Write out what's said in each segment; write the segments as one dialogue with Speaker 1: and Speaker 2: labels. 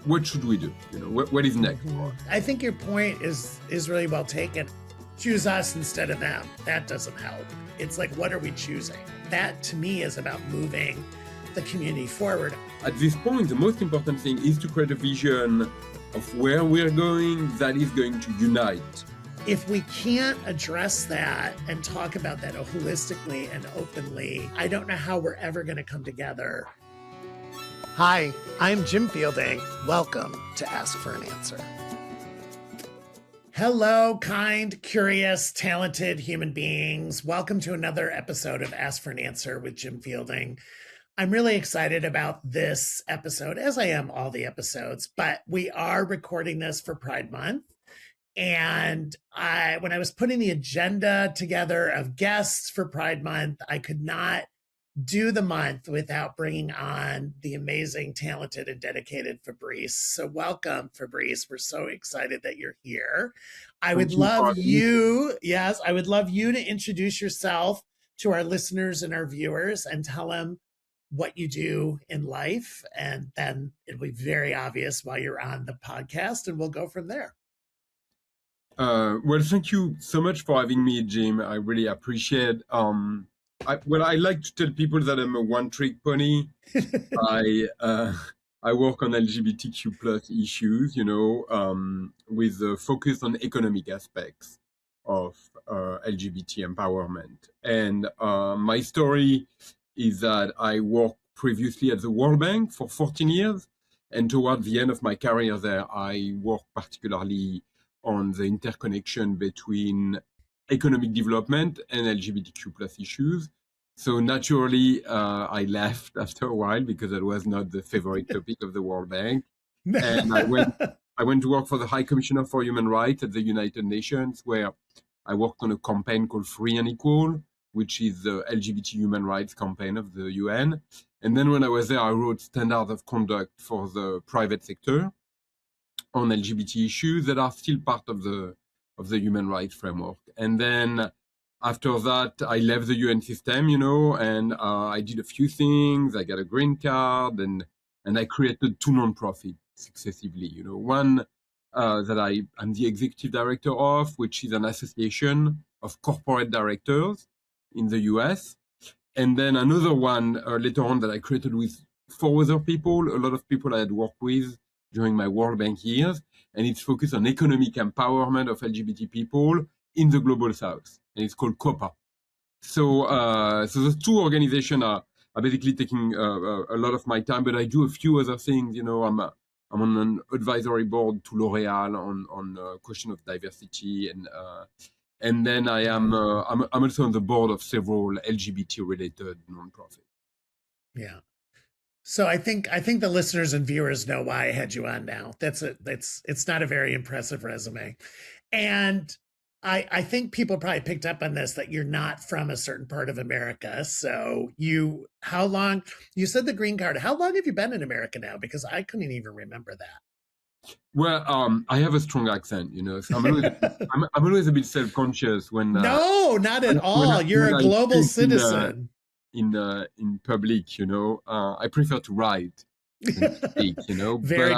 Speaker 1: what should we do? What is next?
Speaker 2: I think your point is really well taken. Choose us instead of them. That doesn't help. It's like, what are we choosing? That to me is about moving the community forward.
Speaker 1: At this point, the most important thing is to create a vision of where we're going that is going to unite.
Speaker 2: If we can't address that and talk about that holistically and openly, I don't know how we're ever going to come together. Hi, I'm Jim Fielding. Welcome to Ask for an Answer. Hello, kind, curious, talented human beings. Welcome to another episode of Ask for an Answer with Jim Fielding. I'm really excited about this episode, as I am all the episodes, but we are recording this for Pride Month. And when I was putting the agenda together of guests for Pride Month, I could not do the month without bringing on the amazing, talented, and dedicated Fabrice. So welcome, Fabrice. We're so excited that you're here. I would love you to introduce yourself to our listeners and our viewers and tell them what you do in life. And then it'll be very obvious why you're on the podcast, and we'll go from there.
Speaker 1: Well, thank you so much for having me, Jim. I really appreciate I like to tell people that I'm a one-trick pony. I work on LGBTQ plus issues, with a focus on economic aspects of LGBT empowerment. And my story is that I worked previously at the World Bank for 14 years. And toward the end of my career there, I worked particularly on the interconnection between economic development and LGBTQ plus issues. So naturally, I left after a while because that was not the favorite topic of the World Bank. And I went to work for the High Commissioner for Human Rights at the United Nations, where I worked on a campaign called Free and Equal, which is the LGBT human rights campaign of the UN. And then when I was there, I wrote standards of conduct for the private sector on LGBT issues that are still part of the human rights framework. And then after that, I left the UN system, and I did a few things. I got a green card, and I created two nonprofits successively. One that I'm the executive director of, which is an association of corporate directors in the US. And then another one later on that I created with 4 other people, a lot of people I had worked with during my World Bank years, and it's focused on economic empowerment of LGBT people in the Global South, and it's called COPA. So the two organizations are basically taking a lot of my time, but I do a few other things. I'm on an advisory board to L'Oréal on question of diversity, and then I'm also on the board of several LGBT related nonprofits.
Speaker 2: Yeah. So I think the listeners and viewers know why I had you on now. It's not a very impressive resume. And I think people probably picked up on this, that you're not from a certain part of America. So you said the green card, how long have you been in America now? Because I couldn't even remember that.
Speaker 1: Well, I have a strong accent, so I'm always a bit self-conscious when...
Speaker 2: No, not at all. You're a global citizen.
Speaker 1: In public, I prefer to write than speak,
Speaker 2: Very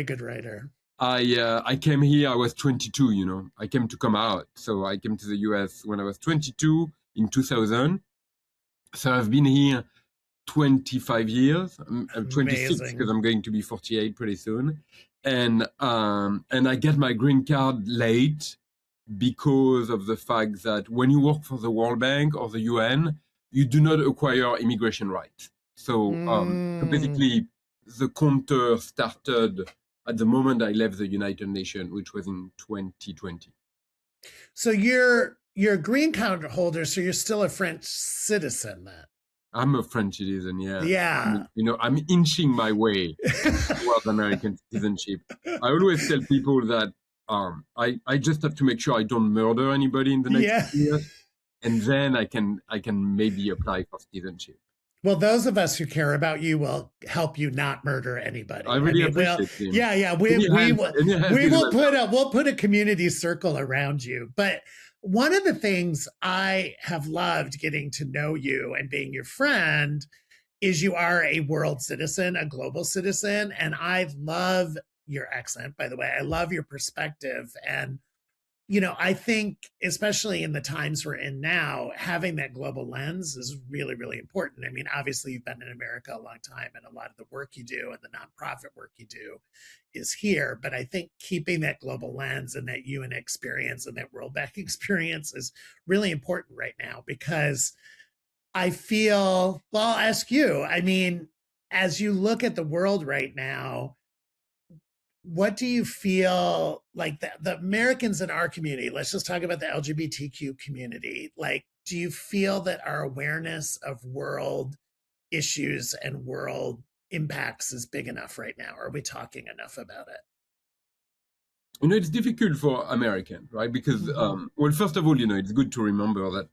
Speaker 2: good writer.
Speaker 1: I came here, I was 22, I came to come out. So I came to the US when I was 22 in 2000. So I've been here 25 years. I'm 26 because I'm going to be 48 pretty soon. And I get my green card late because of the fact that when you work for the World Bank or the UN, you do not acquire immigration rights. So basically, the counter started at the moment I left the United Nations, which was in 2020.
Speaker 2: So you're a green card holder, so you're still a French citizen then?
Speaker 1: I'm a French citizen, yeah.
Speaker 2: Yeah.
Speaker 1: I'm inching my way towards American citizenship. I always tell people that I just have to make sure I don't murder anybody in the next years. And then I can maybe apply for citizenship.
Speaker 2: Well, those of us who care about you will help you not murder anybody.
Speaker 1: I really appreciate it.
Speaker 2: Yeah. We'll put a community circle around you. But one of the things I have loved getting to know you and being your friend is you are a world citizen, a global citizen. And I love your accent, by the way. I love your perspective. And, you know, I think, especially in the times we're in now, having that global lens is really, really important. I mean, obviously, you've been in America a long time, and a lot of the work you do and the nonprofit work you do is here. But I think keeping that global lens and that UN experience and that rollback experience is really important right now, because I feel, well, I'll ask you, I mean, as you look at the world right now, what do you feel like the Americans in our community, let's just talk about the LGBTQ community, like, do you feel that our awareness of world issues and world impacts is big enough right now? Are we talking enough about it?
Speaker 1: You know, it's difficult for Americans, right? Because, well, first of all, you know, it's good to remember that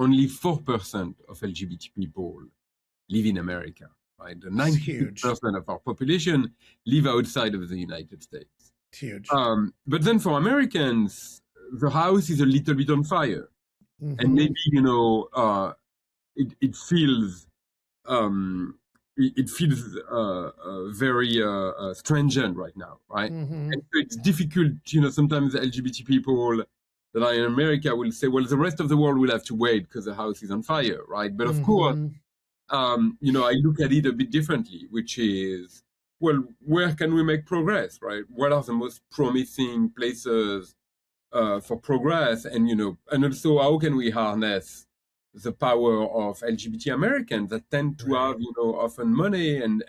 Speaker 1: only 4% of LGBT people live in America, right? 90% of our population live outside of the United States.
Speaker 2: It's huge.
Speaker 1: But then for Americans, the house is a little bit on fire. And maybe, you know, it feels very stringent right now, right? And so it's difficult, you know, sometimes LGBT people that are in America will say, well, the rest of the world will have to wait because the house is on fire, right? But of course, you know, I look at it a bit differently, which is, well, where can we make progress, right? What are the most promising places for progress? And, you know, and also how can we harness the power of LGBT Americans that tend to have, you know, often money and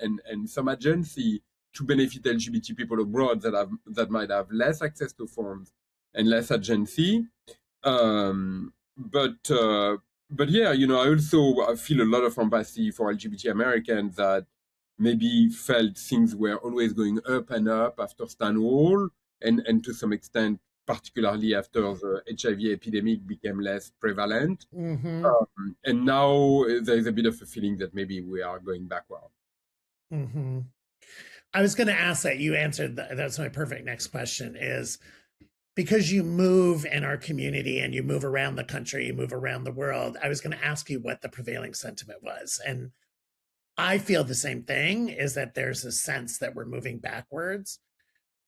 Speaker 1: some agency to benefit LGBT people abroad that might have less access to funds and less agency. But yeah, you know, I feel a lot of empathy for LGBT Americans that maybe felt things were always going up and up after Stonewall, and to some extent, particularly after the HIV epidemic became less prevalent. And now there's a bit of a feeling that maybe we are going backward.
Speaker 2: I was going to ask that. You answered that's my perfect next question, is because you move in our community and you move around the country, you move around the world. I was going to ask you what the prevailing sentiment was. And I feel the same thing, is that there's a sense that we're moving backwards.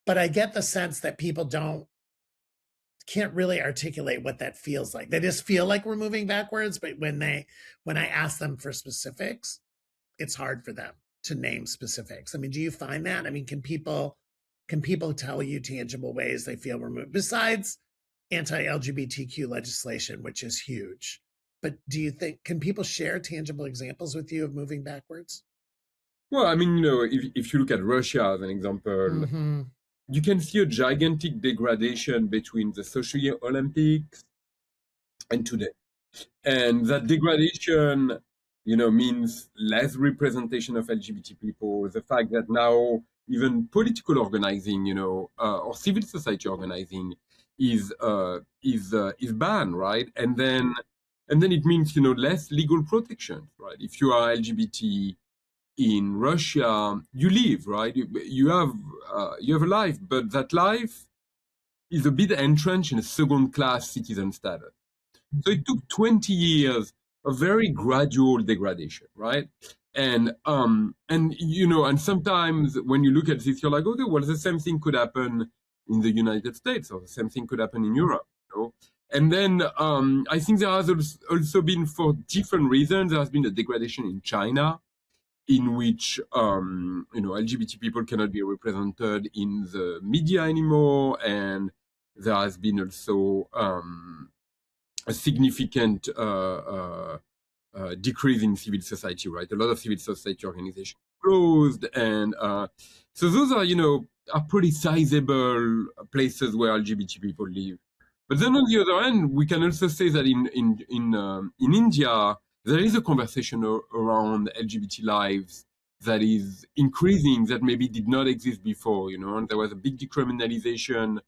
Speaker 2: But I get the sense that people can't really articulate what that feels like. They just feel like we're moving backwards, but when I ask them for specifics, it's hard for them to name specifics. I mean, do you find that? I mean, can people tell you tangible ways they feel we're moving, besides anti-LGBTQ legislation, which is huge? But do you think, can people share tangible examples with you of moving backwards?
Speaker 1: Well, I mean, you know, if you look at Russia as an example, you can see a gigantic degradation between the Sochi Olympics and today. And that degradation, you know, means less representation of LGBT people. The fact that now even political organizing, you know, or civil society organizing is banned, right? And then it means, you know, less legal protection, right? If you are LGBT in Russia, you live, right? You have a life, but that life is a bit entrenched in a second-class citizen status. So it took 20 years of very gradual degradation, right? And you know, and sometimes when you look at this, you're like, okay, well, the same thing could happen in the United States, or the same thing could happen in Europe, you know? And then I think there has also been, for different reasons, there has been a degradation in China, in which you know, LGBT people cannot be represented in the media anymore, and there has been also a significant decrease in civil society, right? A lot of civil society organizations closed, and so those are, you know, are pretty sizable places where LGBT people live. But then on the other hand, we can also say that in India, there is a conversation around LGBT lives that is increasing, that maybe did not exist before, you know. And there was a big decriminalization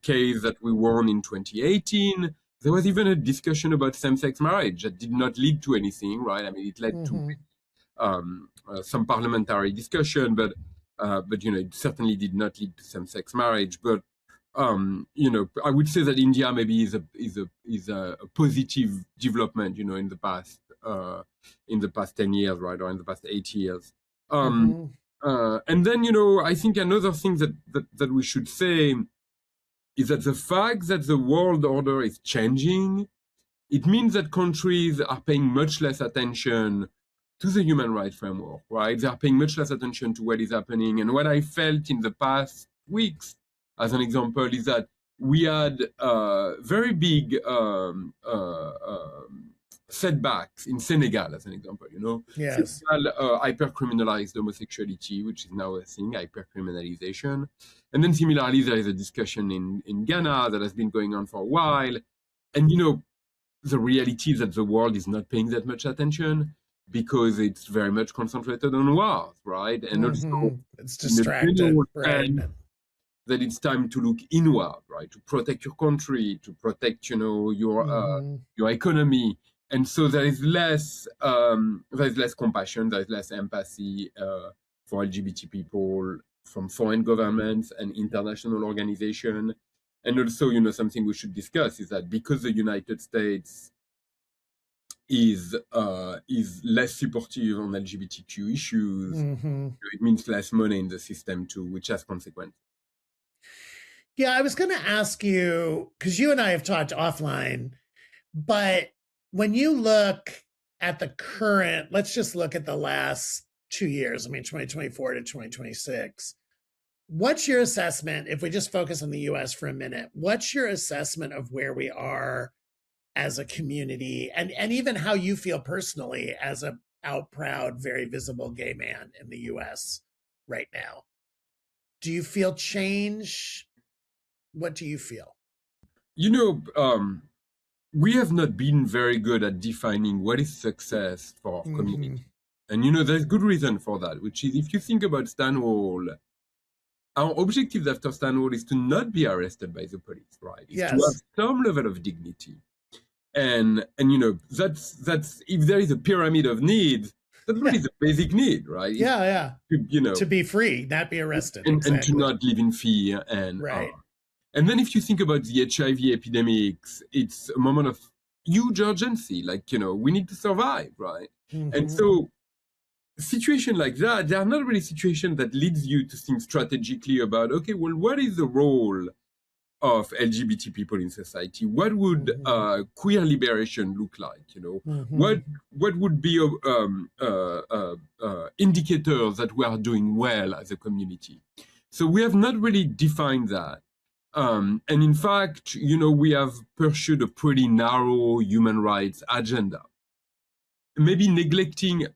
Speaker 1: case that we won in 2018. There was even a discussion about same-sex marriage that did not lead to anything, right? I mean, it led to some parliamentary discussion, but you know, it certainly did not lead to same-sex marriage. But you know, I would say that India maybe is a positive development, you know, in the past in the past 10 years, right, or in the past 8 years.
Speaker 2: Mhm.
Speaker 1: And then, I think another thing that we should say is that the fact that the world order is changing, it means that countries are paying much less attention to the human rights framework, right? They are paying much less attention to what is happening. And what I felt in the past weeks, as an example, is that we had very big setbacks in Senegal, as an example.
Speaker 2: Yes.
Speaker 1: Senegal hyper-criminalized homosexuality, which is now a thing, hyper-criminalization. And then similarly, there is a discussion in Ghana that has been going on for a while. And, the reality is that the world is not paying that much attention because it's very much concentrated on wars, right? And also,
Speaker 2: it's
Speaker 1: in a
Speaker 2: distracted,
Speaker 1: general
Speaker 2: right?
Speaker 1: sense, that it's time to look inward, right? To protect your country, to protect, your economy. And so there is less compassion, there is less empathy for LGBT people from foreign governments and international organizations. And also, something we should discuss is that because the United States is less supportive on LGBTQ issues, it means less money in the system too, which has consequences.
Speaker 2: Yeah, I was going to ask you, because you and I have talked offline, but when you look at the current, let's just look at the last 2 years, 2024 to 2026. What's your assessment, if we just focus on the US for a minute, what's your assessment of where we are as a community and even how you feel personally as a out proud, very visible gay man in the US right now? Do you feel change? What do you feel?
Speaker 1: We have not been very good at defining what is success for our community. And, there's good reason for that, which is if you think about Stonewall, our objective after Stonewall is to not be arrested by the police, right? It's to have some level of dignity. And that's if there is a pyramid of needs, that's really the basic need, right?
Speaker 2: Yeah. To be free, not be arrested.
Speaker 1: And to not live in fear. And
Speaker 2: right.
Speaker 1: And then if you think about the HIV epidemics, it's a moment of huge urgency. Like, we need to survive, right? And so situations like that, they are not really situations that leads you to think strategically about, okay, well, what is the role of LGBT people in society? What would queer liberation look like? What would be indicators that we are doing well as a community? So we have not really defined that. And in fact, we have pursued a pretty narrow human rights agenda, maybe neglecting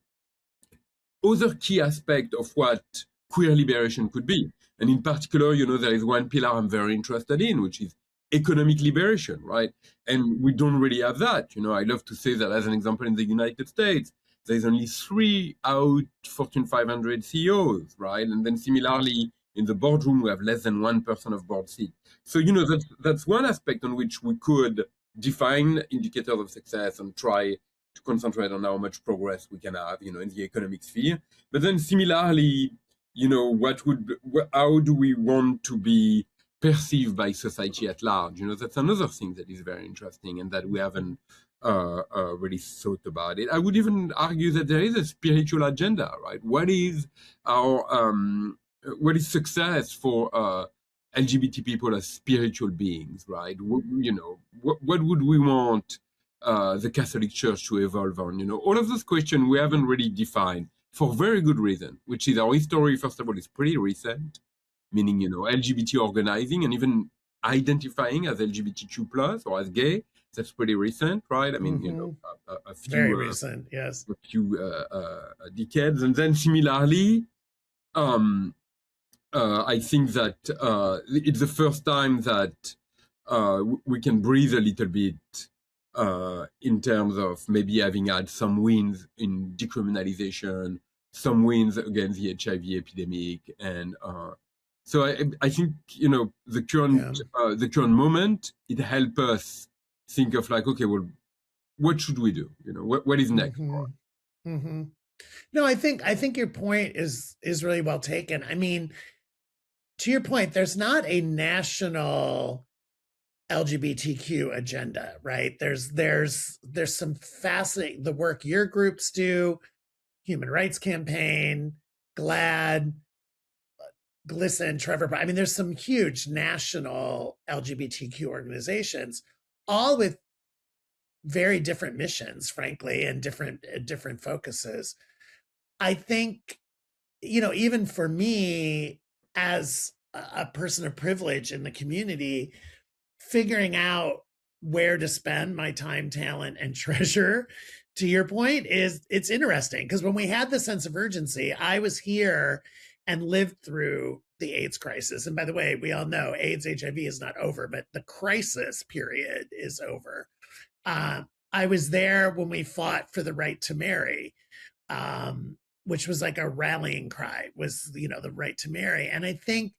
Speaker 1: other key aspects of what queer liberation could be. And in particular, there is one pillar I'm very interested in, which is economic liberation, right? And we don't really have that. I love to say that as an example, in the United States, there's only 3 out Fortune 500 CEOs, right? And then similarly, in the boardroom, we have less than 1% of board seats. So, that's one aspect on which we could define indicators of success and try to concentrate on how much progress we can have, in the economic sphere. But then similarly, how do we want to be perceived by society at large? That's another thing that is very interesting and that we haven't really thought about it. I would even argue that there is a spiritual agenda, right? What is success for LGBT people as spiritual beings, right? What would we want the Catholic Church to evolve on? All of those questions we haven't really defined for very good reason, which is our history, first of all, is pretty recent, meaning, LGBT organizing and even identifying as LGBTQ plus or as gay, that's pretty recent, right? I mean, a few,
Speaker 2: very recent, yes,
Speaker 1: a few decades. And then similarly, I think that it's the first time that we can breathe a little bit in terms of maybe having had some wins in decriminalization, some wins against the HIV epidemic. And so I think, the current moment, it helps us think of like, okay, well, what should we do? What is next?
Speaker 2: No, I think your point is really well taken. I mean, to your point, there's not a national LGBTQ agenda, right? There's some fascinating the work your groups do, Human Rights Campaign, GLAAD, Glisten, Trevor. I mean, there's some huge national LGBTQ organizations, all with very different missions, frankly, and different focuses. I think, even for me as a person of privilege in the community, figuring out where to spend my time, talent, and treasure, to your point, it's interesting because when we had the sense of urgency, I was here and lived through the AIDS crisis. And by the way, we all know AIDS, HIV is not over, but the crisis period is over. I was there when we fought for the right to marry, which was like a rallying cry, was, the right to marry. And I think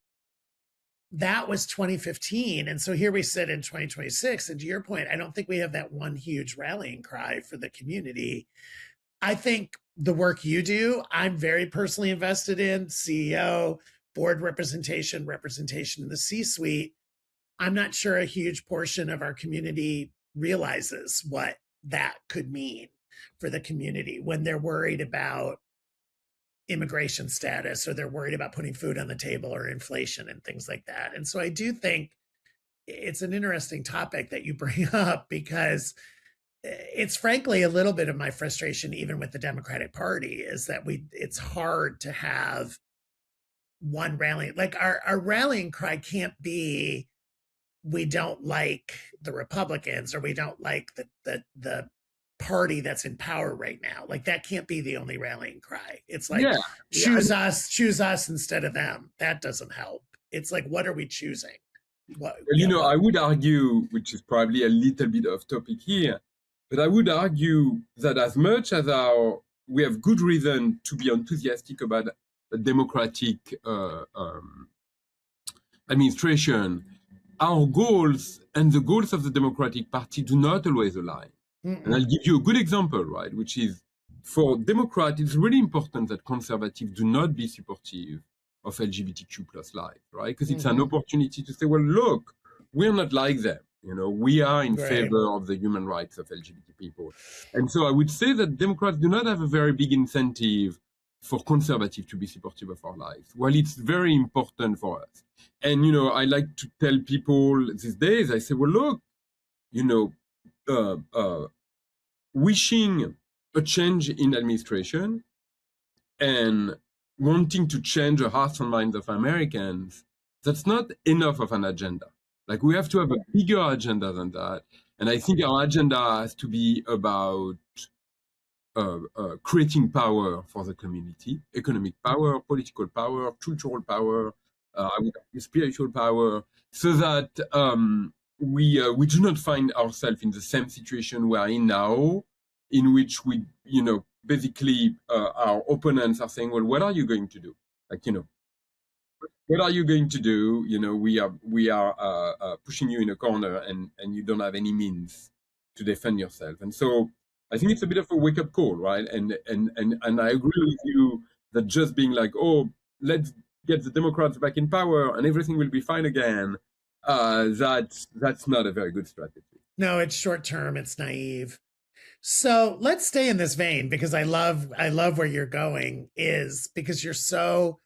Speaker 2: that was 2015. And so here we sit in 2026. And to your point, I don't think we have that one huge rallying cry for the community. I think the work you do, I'm very personally invested in: CEO, board representation in the C-suite. I'm not sure a huge portion of our community realizes what that could mean for the community when they're worried about immigration status, or they're worried about putting food on the table, or inflation and things like that. And so I do think it's an interesting topic that you bring up, because it's frankly a little bit of my frustration, even with the Democratic Party, is that it's hard to have one rallying, like our rallying cry can't be, we don't like the Republicans, or we don't like the party that's in power right now. Like, that can't be the only rallying cry. It's like, choose us instead of them. That doesn't help. It's like, what are we choosing?
Speaker 1: I would argue, which is probably a little bit off topic here, but I would argue that as much as we have good reason to be enthusiastic about a democratic administration, our goals and the goals of the Democratic Party do not always align. Mm-mm. And I'll give you a good example, right, which is, for Democrats, it's really important that conservatives do not be supportive of LGBTQ plus life, right? Because it's an opportunity to say, well, look, we're not like them. We are in favor of the human rights of LGBT people. And so I would say that Democrats do not have a very big incentive for conservatives to be supportive of our lives, while it's very important for us. And, I like to tell people these days, I say, well, look, wishing a change in administration and wanting to change the hearts and minds of Americans, that's not enough of an agenda. Like, we have to have a bigger agenda than that. And I think our agenda has to be about creating power for the community: economic power, political power, cultural power, spiritual power, so that we do not find ourselves in the same situation we are in now, in which we, basically our opponents are saying, well, what are you going to do? What are you going to do? We are pushing you in a corner, and you don't have any means to defend yourself. And so I think it's a bit of a wake-up call, right? And I agree with you that just being like, oh, let's get the Democrats back in power and everything will be fine again, that's not a very good strategy.
Speaker 2: No, it's short-term, it's naive. So let's stay in this vein, because I love where you're going, is because you're so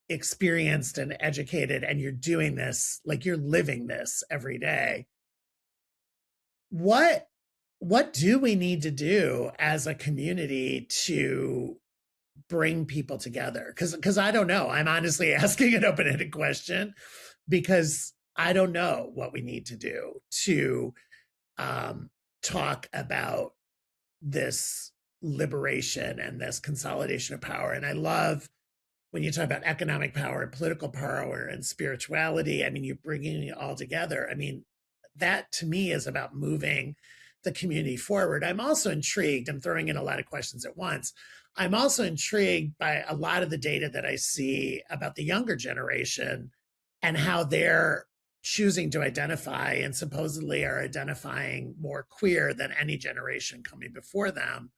Speaker 2: experienced and educated, and you're doing this, like, you're living this every day. What do we need to do as a community to bring people together? Because I don't know. I'm honestly asking an open-ended question, because I don't know what we need to do to talk about this liberation and this consolidation of power. And I love when you talk about economic power and political power and spirituality. I mean, you're bringing it all together. I mean, that to me is about moving the community forward. I'm also intrigued. I'm throwing in a lot of questions at once. I'm also intrigued by a lot of the data that I see about the younger generation and how they're choosing to identify, and supposedly are identifying more queer than any generation coming before them,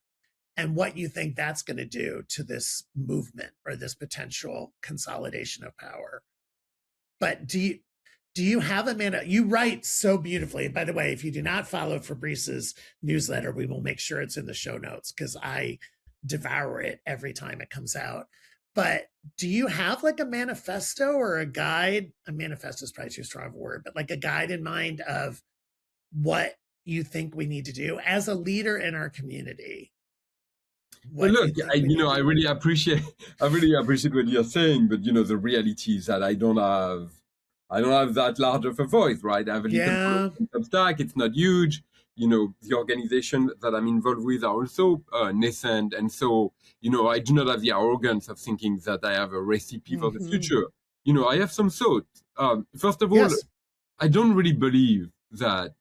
Speaker 2: and what you think that's going to do to this movement or this potential consolidation of power. But do Do you have a man? You write so beautifully. By the way, if you do not follow Fabrice's newsletter, we will make sure it's in the show notes because I devour it every time it comes out. But do you have like a manifesto or a guide? A manifesto is probably too strong of a word, but like a guide in mind of what you think we need to do as a leader in our community?
Speaker 1: Well, look, I really appreciate, I really appreciate what you're saying, but the reality is that I don't have that large of a voice, right? I have a little Substack. It's not huge. The organization that I'm involved with are also nascent, and so I do not have the arrogance of thinking that I have a recipe for the future. I have some thoughts. First of all, I don't really believe that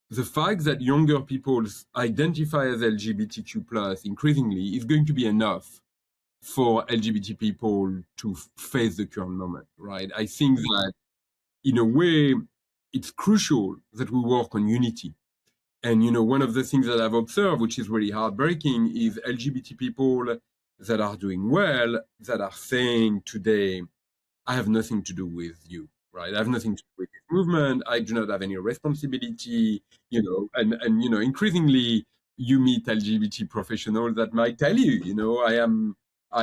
Speaker 1: the fact that younger people identify as LGBTQ plus increasingly is going to be enough for LGBT people to face the current moment, right? I think that in a way, it's crucial that we work on unity. And, one of the things that I've observed, which is really heartbreaking, is LGBT people that are doing well, that are saying today, I have nothing to do with you. Right, I have nothing to do with this movement. I do not have any responsibility, and increasingly you meet LGBT professionals that might tell you, I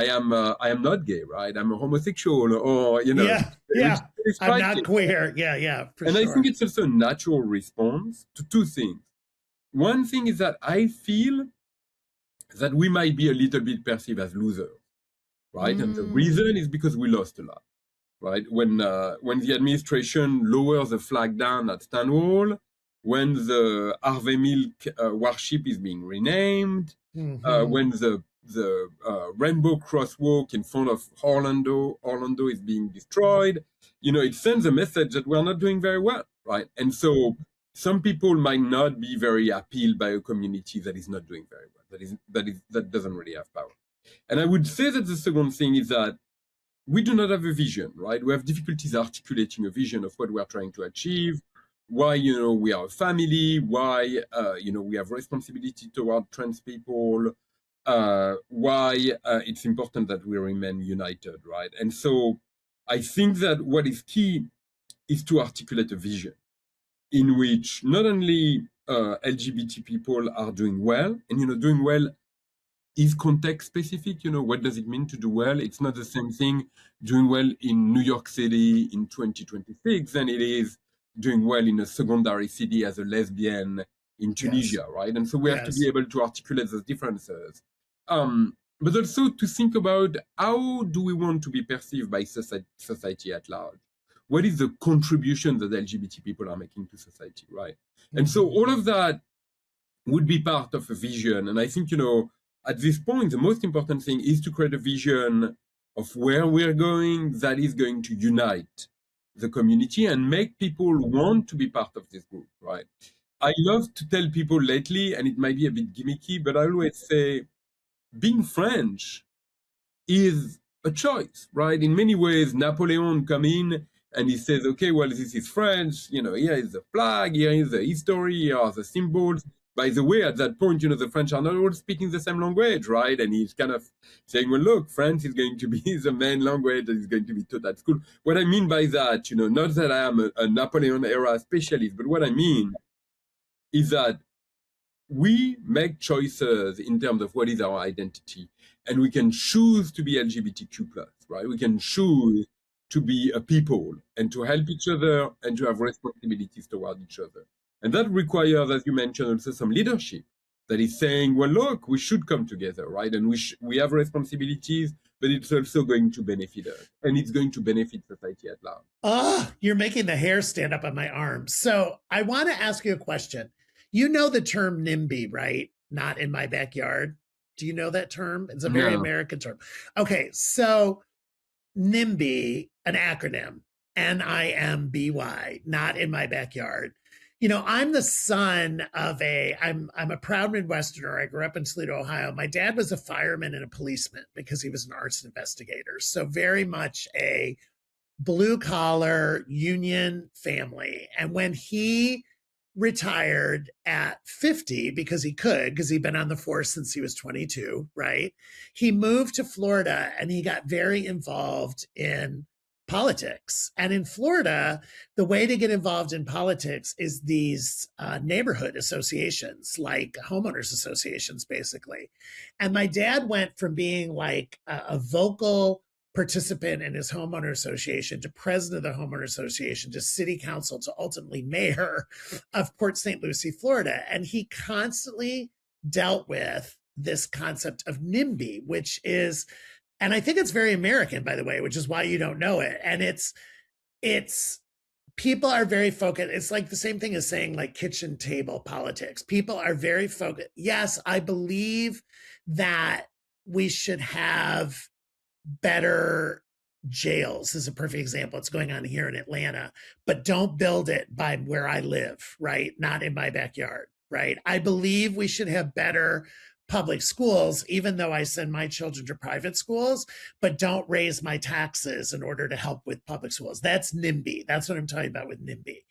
Speaker 1: am not gay, right? I'm a homosexual, or
Speaker 2: I'm not queer. Yeah,
Speaker 1: and sure. I think it's also a natural response to two things. One thing is that I feel that we might be a little bit perceived as losers, right? And the reason is because we lost a lot. Right, when the administration lowers the flag down at Stonewall, when the Harvey Milk warship is being renamed, when the Rainbow Crosswalk in front of Orlando is being destroyed, it sends a message that we're not doing very well, right? And so some people might not be very appealed by a community that is not doing very well, that doesn't really have power. And I would say that the second thing is that we do not have a vision, right? We have difficulties articulating a vision of what we are trying to achieve, why, we are a family, why, we have responsibility toward trans people, why it's important that we remain united, right? And so I think that what is key is to articulate a vision in which not only LGBT people are doing well, and, doing well is context specific. What does it mean to do well? It's not the same thing doing well in New York City in 2026 than it is doing well in a secondary city as a lesbian in Tunisia, right? And so we have to be able to articulate those differences. But also to think about how do we want to be perceived by society at large? What is the contribution that LGBT people are making to society, right? And so all of that would be part of a vision. And I think, at this point, the most important thing is to create a vision of where we're going that is going to unite the community and make people want to be part of this group, right? I love to tell people lately, and it might be a bit gimmicky, but I always say being French is a choice, right? In many ways, Napoleon come in and he says, okay, well, this is French, here is the flag, here is the history, here are the symbols. By the way, at that point, the French are not all speaking the same language, right? And he's kind of saying, well, look, French is going to be the main language that is going to be taught at school. What I mean by that, not that I am a Napoleon era specialist, but what I mean is that we make choices in terms of what is our identity, and we can choose to be LGBTQ+, right? We can choose to be a people and to help each other and to have responsibilities toward each other. And that requires, as you mentioned, also some leadership that is saying, well, look, we should come together, right? And we have responsibilities, but it's also going to benefit us, and it's going to benefit society at large.
Speaker 2: You're making the hair stand up on my arm. So I want to ask you a question. You know the term NIMBY, right? Not in my backyard. Do you know that term? It's a very American term. Okay, so NIMBY, an acronym, NIMBY, not in my backyard. I'm the son of I'm a proud Midwesterner. I grew up in Toledo, Ohio. My dad was a fireman and a policeman because he was an arson investigator. So very much a blue collar union family. And when he retired at 50 because he'd been on the force since he was 22, right? He moved to Florida and he got very involved in politics. And in Florida, the way to get involved in politics is these neighborhood associations, like homeowners associations, basically. And my dad went from being like a vocal participant in his homeowner association to president of the homeowner association to city council to ultimately mayor of Port St. Lucie, Florida. And he constantly dealt with this concept of NIMBY, which is, and I think it's very American, by the way, which is why you don't know it. And it's people are very focused. It's like the same thing as saying like kitchen table politics. People are very focused. Yes, I believe that we should have better jails is a perfect example. It's going on here in Atlanta, but don't build it by where I live, right? Not in my backyard, right? I believe we should have better public schools, even though I send my children to private schools, but don't raise my taxes in order to help with public schools. That's NIMBY. That's what I'm talking about with NIMBY.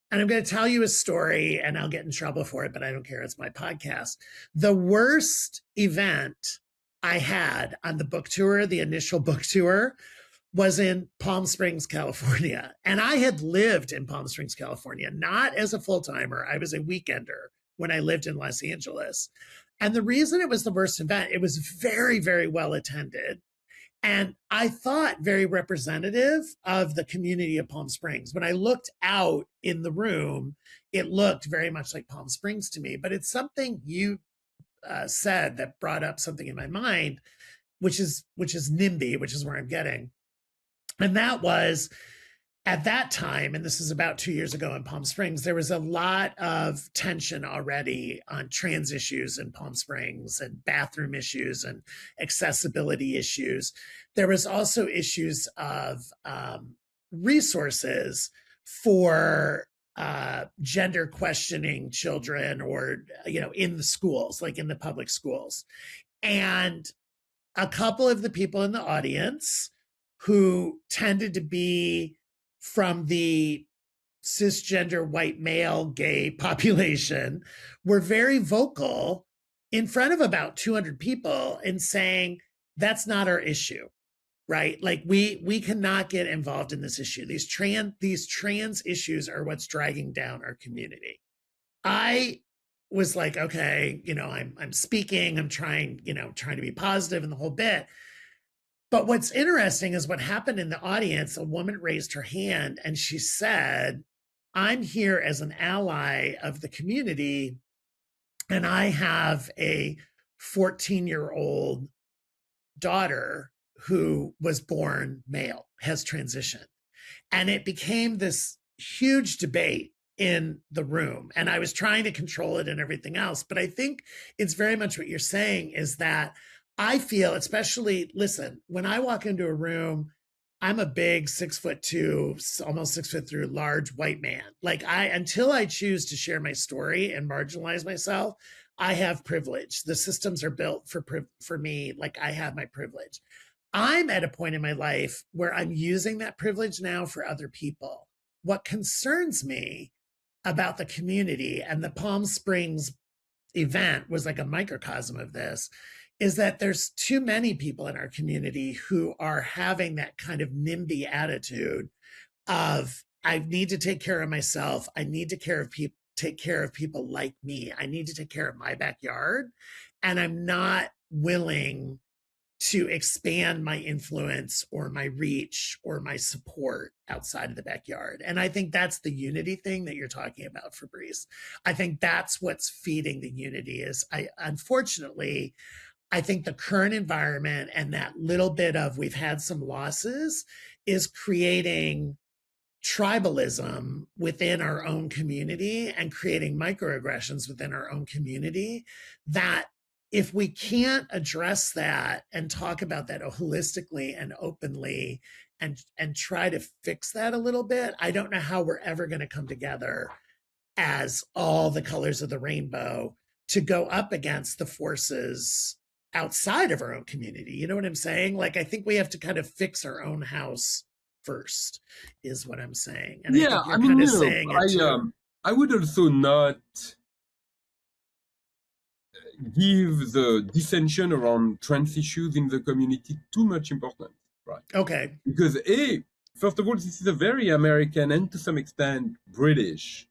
Speaker 2: And I'm going to tell you a story, and I'll get in trouble for it, but I don't care. It's my podcast. The worst event I had on the book tour, the initial book tour, was in Palm Springs, California. And I had lived in Palm Springs, California, not as a full-timer. I was a weekender when I lived in Los Angeles. And the reason it was the worst event, it was very, very well attended. And I thought very representative of the community of Palm Springs. When I looked out in the room, it looked very much like Palm Springs to me. But it's something you said that brought up something in my mind, which is NIMBY, which is where I'm getting. And that was, at that time, and this is about 2 years ago in Palm Springs, there was a lot of tension already on trans issues in Palm Springs and bathroom issues and accessibility issues. There was also issues of resources for gender questioning children, or, in the schools, like in the public schools. And a couple of the people in the audience who tended to be from the cisgender white male gay population were very vocal in front of about 200 people in saying, that's not our issue, right? Like we cannot get involved in this issue. These trans issues are what's dragging down our community. I was like, okay, I'm speaking, I'm trying to be positive and the whole bit. But what's interesting is what happened in the audience. A woman raised her hand and she said, I'm here as an ally of the community, and I have a 14-year-old daughter who was born male, has transitioned. And it became this huge debate in the room. And I was trying to control it and everything else. But I think it's very much what you're saying is that I feel, especially, listen, when I walk into a room, I'm a big 6'2", almost 6'3", large white man. Like until I choose to share my story and marginalize myself, I have privilege. The systems are built for me. Like I have my privilege. I'm at a point in my life where I'm using that privilege now for other people. What concerns me about the community, and the Palm Springs event was like a microcosm of this, is that there's too many people in our community who are having that kind of NIMBY attitude of, I need to take care of myself. I need to take care of people like me. I need to take care of my backyard. And I'm not willing to expand my influence or my reach or my support outside of the backyard. And I think that's the unity thing that you're talking about, Fabrice. I think that's what's feeding the unity is, unfortunately, I think the current environment and that little bit of we've had some losses is creating tribalism within our own community and creating microaggressions within our own community, that if we can't address that and talk about that holistically and openly and try to fix that a little bit, I don't know how we're ever going to come together as all the colors of the rainbow to go up against the forces outside of our own community. You know what I'm saying? Like, I think we have to kind of fix our own house first, is what I'm saying. And
Speaker 1: yeah,
Speaker 2: I think you're saying it too.
Speaker 1: I would also not give the dissension around trans issues in the community too much importance, right?
Speaker 2: Okay.
Speaker 1: Because first of all, this is a very American and to some extent British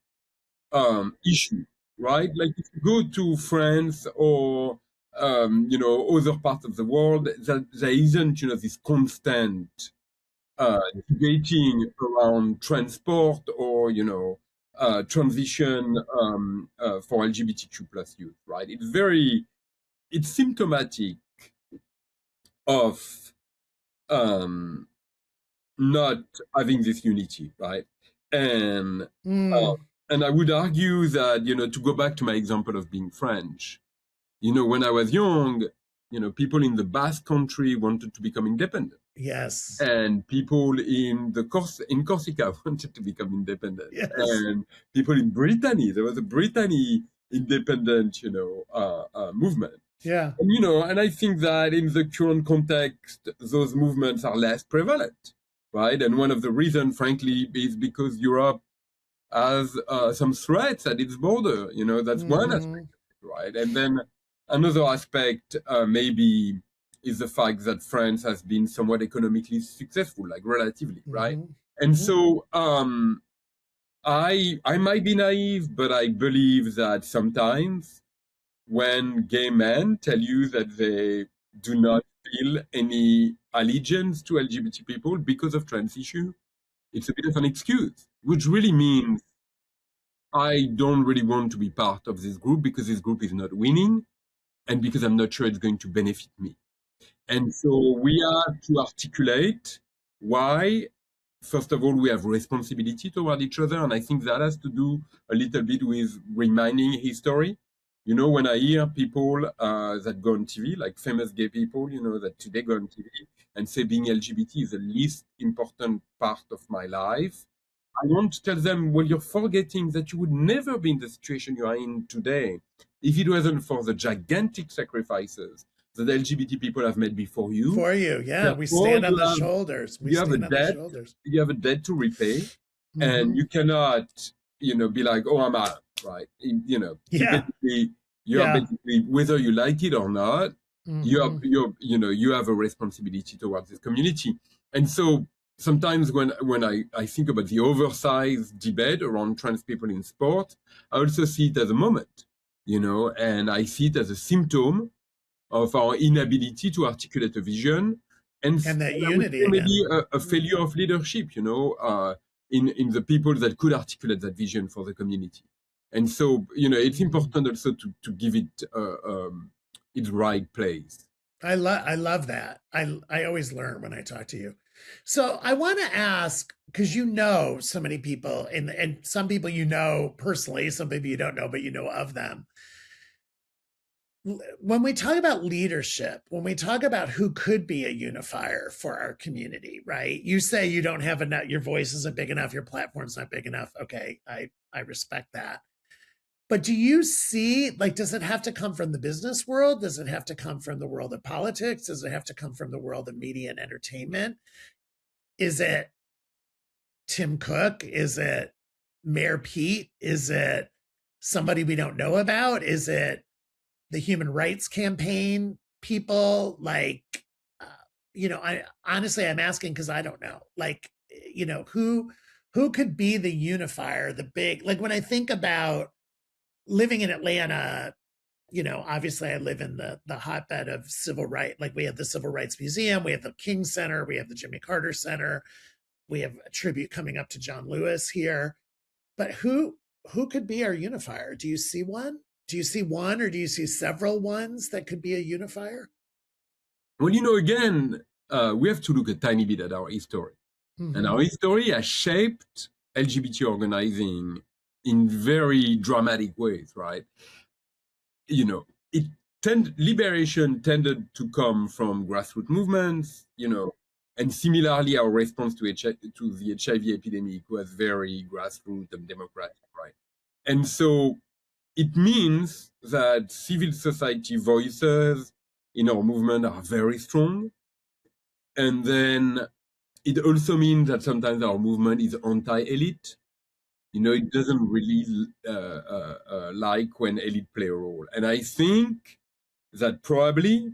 Speaker 1: issue, right? Like if you go to France or other parts of the world, there isn't this constant debating around transport or transition for LGBTQ plus youth, right? It's symptomatic of um, not having this unity, right? And and I would argue that to go back to my example of being French, when I was young, people in the Basque country wanted to become independent.
Speaker 2: Yes.
Speaker 1: And people in Corsica wanted to become independent.
Speaker 2: Yes.
Speaker 1: And people in Brittany, there was a Brittany independent, movement.
Speaker 2: Yeah.
Speaker 1: And I think that in the current context, those movements are less prevalent, right? And one of the reasons, frankly, is because Europe has some threats at its border. That's one aspect, right? And then another aspect maybe is the fact that France has been somewhat economically successful, like relatively, right? And so I might be naive, but I believe that sometimes when gay men tell you that they do not feel any allegiance to LGBT people because of trans issue, it's a bit of an excuse, which really means I don't really want to be part of this group because this group is not winning and because I'm not sure it's going to benefit me. And so we have to articulate why, first of all, we have responsibility toward each other. And I think that has to do a little bit with reminding history. When I hear people that go on TV, like famous gay people, that today go on TV and say being LGBT is the least important part of my life, I want to tell them, well, you're forgetting that you would never be in the situation you are in today if it wasn't for the gigantic sacrifices that LGBT people have made before you.
Speaker 2: For you, yeah. We stand on the shoulders.
Speaker 1: You have a debt. You have a debt to repay, and you cannot, be like, oh, I'm out, right?
Speaker 2: Yeah.
Speaker 1: You are basically, whether you like it or not, you have a responsibility towards this community. And so sometimes when I think about the oversized debate around trans people in sport, I also see it as a moment, and I see it as a symptom of our inability to articulate a vision and
Speaker 2: that unity
Speaker 1: maybe a failure of leadership, in the people that could articulate that vision for the community. And so, it's important also to give it its right place.
Speaker 2: I love that. I always learn when I talk to you. So I want to ask, because so many people, and some people personally, some people you don't know, but of them. When we talk about leadership, when we talk about who could be a unifier for our community, right? You say you don't have enough, your voice isn't big enough, your platform's not big enough. Okay, I respect that. But do you see, does it have to come from the business world? Does it have to come from the world of politics? Does it have to come from the world of media and entertainment? Is it Tim Cook? Is it Mayor Pete? Is it somebody we don't know about? Is it the human rights campaign people? I honestly, I'm asking because I don't know. Who could be the unifier, the big, when I think about living in Atlanta, obviously I live in the hotbed of civil rights. We have the Civil Rights Museum, we have the King Center, we have the Jimmy Carter Center, we have a tribute coming up to John Lewis here. But who could be our unifier? Do you see one? Do you see one, or do you see several ones that could be a unifier?
Speaker 1: Well, again, we have to look a tiny bit at our history. And our history has shaped LGBT organizing in very dramatic ways, right? Liberation tended to come from grassroots movements, and similarly, our response to the HIV epidemic was very grassroots and democratic, right? And so it means that civil society voices in our movement are very strong. And then it also means that sometimes our movement is anti-elite. It doesn't really like when elite play a role. And I think that probably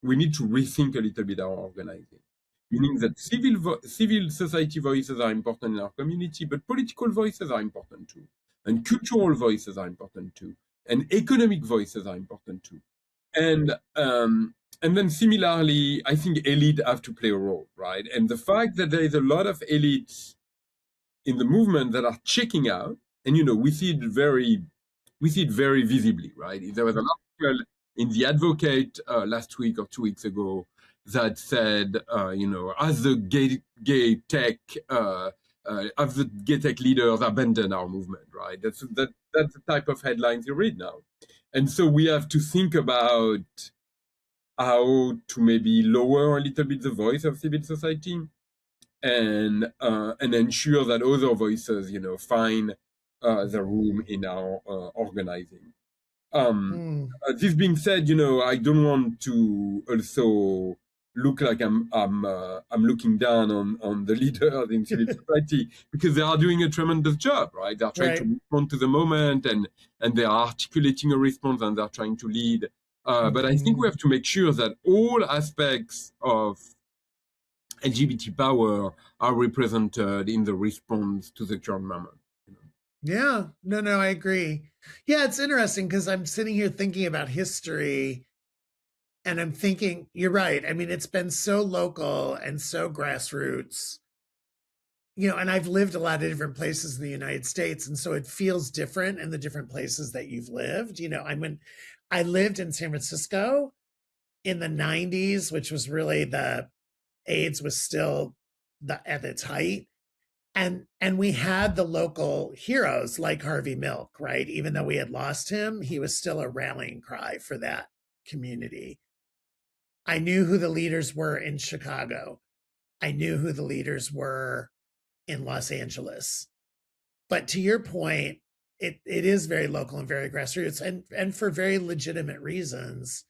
Speaker 1: we need to rethink a little bit our organizing. meaning that civil society voices are important in our community, but political voices are important too, and cultural voices are important too, and economic voices are important too. And then similarly, I think elite have to play a role, right? And the fact that there is a lot of elites in the movement that are checking out, and we see it very visibly, right? There was an article in The Advocate last week or 2 weeks ago that said, as the gay tech leaders abandon our movement, right? That's the type of headlines you read now. And so we have to think about how to maybe lower a little bit the voice of civil society and ensure that other voices, find the room in our organizing. This being said, I don't want to also look like I'm looking down on the leaders in civil society, because they are doing a tremendous job, right? They're trying to respond to the moment, and they are articulating a response, and they're trying to lead. But I think we have to make sure that all aspects of LGBT power are represented in the response to the current moment.
Speaker 2: Yeah, no, I agree. Yeah, it's interesting because I'm sitting here thinking about history, and I'm thinking, you're right. I mean, it's been so local and so grassroots, and I've lived a lot of different places in the United States. And so it feels different in the different places that you've lived. I lived in San Francisco in the 90s, which was really the AIDS was still at its height. And we had the local heroes like Harvey Milk, right? Even though we had lost him, he was still a rallying cry for that community. I knew who the leaders were in Chicago. I knew who the leaders were in Los Angeles. But to your point, it is very local and very grassroots, and for very legitimate reasons.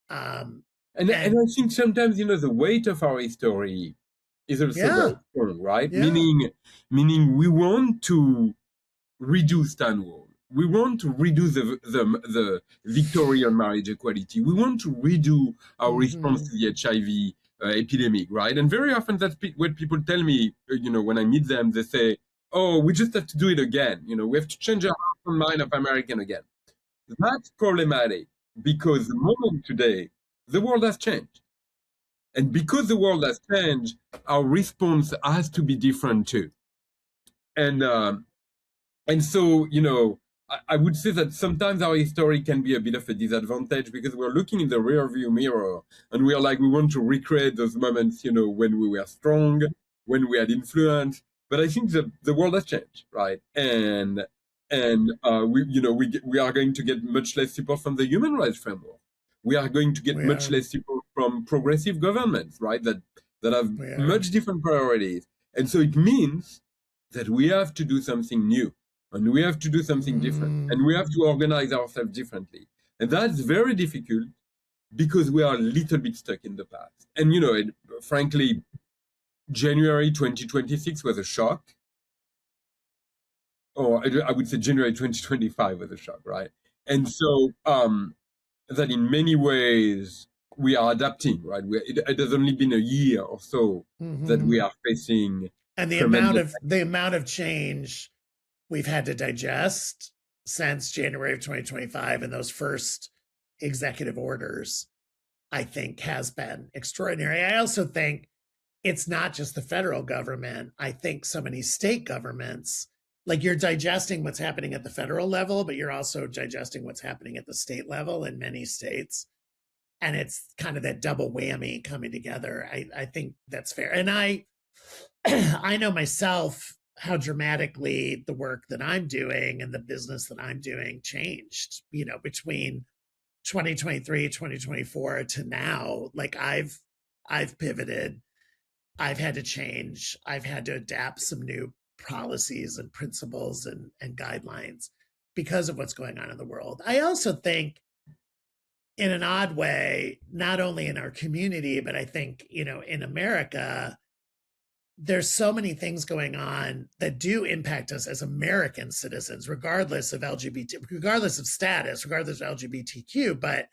Speaker 1: And I think sometimes, the weight of our history is also very strong, right?
Speaker 2: Yeah.
Speaker 1: Meaning we want to redo Stonewall. We want to redo the victory on marriage equality. We want to redo our response to the HIV epidemic, right? And very often that's what people tell me, when I meet them. They say, oh, we just have to do it again. We have to change our mind of American again. That's problematic, because the moment today, the world has changed. And because the world has changed, our response has to be different too. And so, I would say that sometimes our history can be a bit of a disadvantage, because we're looking in the rear view mirror and we are like, we want to recreate those moments, when we were strong, when we had influence. But I think the world has changed, right? And we are going to get much less support from the human rights framework. We are going to get much less support from progressive governments, right? That have much different priorities. And so it means that we have to do something new, and we have to do something different, and we have to organize ourselves differently. And that's very difficult, because we are a little bit stuck in the past. And, frankly, January 2026 was a shock. Or I would say January 2025 was a shock, right? And so that in many ways we are adapting, right? It has only been a year or so that we are facing.
Speaker 2: And the amount of change we've had to digest since January of 2025, and those first executive orders, I think, has been extraordinary. I also think it's not just the federal government. I think so many state governments, like, you're digesting what's happening at the federal level, but you're also digesting what's happening at the state level in many states. And it's kind of that double whammy coming together. I think that's fair. And I know myself how dramatically the work that I'm doing and the business that I'm doing changed, between 2023, 2024 to now. Like, I've pivoted. I've had to change. I've had to adapt some new policies and principles and guidelines because of what's going on in the world. I also think, in an odd way, not only in our community, but I think, in America, there's so many things going on that do impact us as American citizens, regardless of LGBT, regardless of status, regardless of LGBTQ. But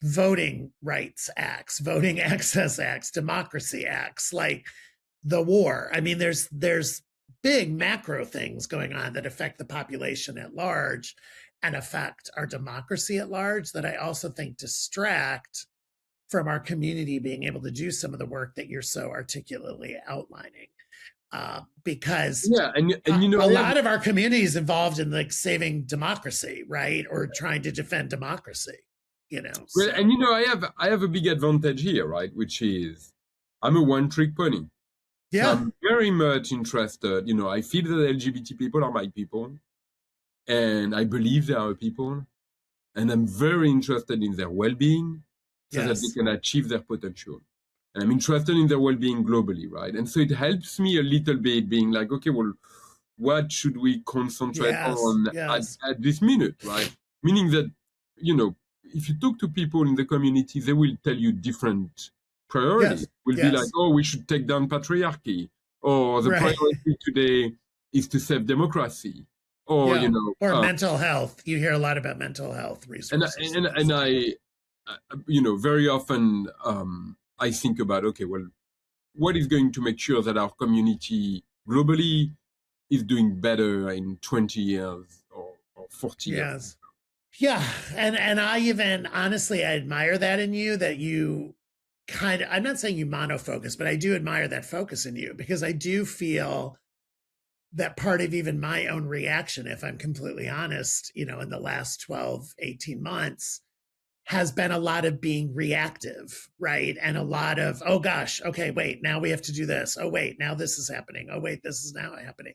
Speaker 2: voting rights acts, voting access acts, democracy acts, like the war. I mean, there's big macro things going on that affect the population at large and affect our democracy at large that I also think distract from our community being able to do some of the work that you're so articulately outlining. Because
Speaker 1: Yeah, and you know,
Speaker 2: a lot of our community is involved in like saving democracy, right, or trying to defend democracy. You know,
Speaker 1: well,
Speaker 2: so.
Speaker 1: and you know, I have a big advantage here, right? Which is I'm a one-trick pony. So
Speaker 2: Yeah.
Speaker 1: I'm very much interested. You know, I feel that LGBT people are my people, and I believe they are people, and I'm very interested in their well-being so that they
Speaker 2: Yes.
Speaker 1: can achieve their potential. And I'm interested in their well-being globally, right? And so it helps me a little bit being like, okay, well, what should we concentrate
Speaker 2: Yes.
Speaker 1: on
Speaker 2: Yes.
Speaker 1: at this minute, right? Meaning that, you know, if you talk to people in the community, they will tell you different priorities.
Speaker 2: Yes.
Speaker 1: Will be like,
Speaker 2: Yes.
Speaker 1: oh, we should take down patriarchy, or the
Speaker 2: Right.
Speaker 1: priority today is to save democracy, or you
Speaker 2: Yeah.
Speaker 1: know,
Speaker 2: Or mental health. You hear a lot about mental health resources.
Speaker 1: and you know, very often I think about, okay, well, what is going to make sure that our community globally is doing better in 20 years or 40 years?
Speaker 2: Yes. Yeah. And I even honestly I admire that in you, that you kind of, I'm not saying you monofocus, but I do admire that focus in you, because I do feel that part of even my own reaction, if I'm completely honest, you know, in the last 12, 18 months, has been a lot of being reactive, right? And a lot of, oh gosh, okay, wait, now we have to do this. Oh, wait, now this is happening. Oh, wait, this is now happening.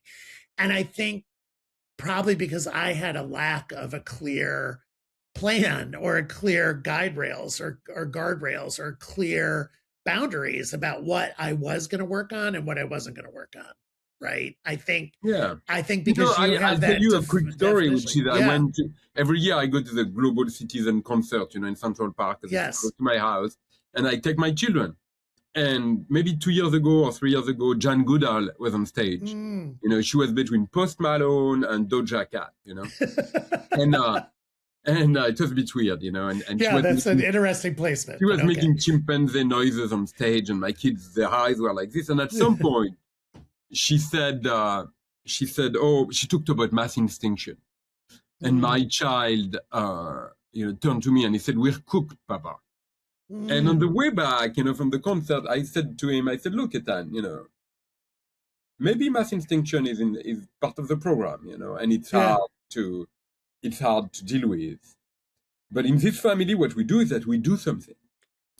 Speaker 2: And I think probably because I had a lack of a clear plan or a clear guide rails or guardrails or clear boundaries about what I was going to work on and what I wasn't going to work on. Right.
Speaker 1: Yeah.
Speaker 2: I think
Speaker 1: You know,
Speaker 2: because you
Speaker 1: I'll
Speaker 2: have
Speaker 1: tell
Speaker 2: that
Speaker 1: you a quick story, which
Speaker 2: definition.
Speaker 1: is I
Speaker 2: Yeah.
Speaker 1: went to, every year I go to the Global Citizen concert, you know, in Central Park, because it's close
Speaker 2: Yes.
Speaker 1: to my house, and I take my children. And maybe 2 years ago or 3 years ago, Jan Goodall was on stage.
Speaker 2: Mm.
Speaker 1: You know, she was between Post Malone and Doja Cat, you know, and it was a bit weird, you know, and
Speaker 2: Yeah, that's an interesting placement.
Speaker 1: she was
Speaker 2: But okay.
Speaker 1: making chimpanzee noises on stage, and my kids, their eyes were like this. And at some point, she said, oh, she talked about mass extinction. And my child, you know, turned to me and he said, "We're cooked, Papa." And on the way back, you know, from the concert, I said to him, I said, "Look, Ethan, you know, maybe mass extinction is part of the program, you know, and
Speaker 2: Yeah.
Speaker 1: it's hard to deal with. But in this family, what we do is that we do something,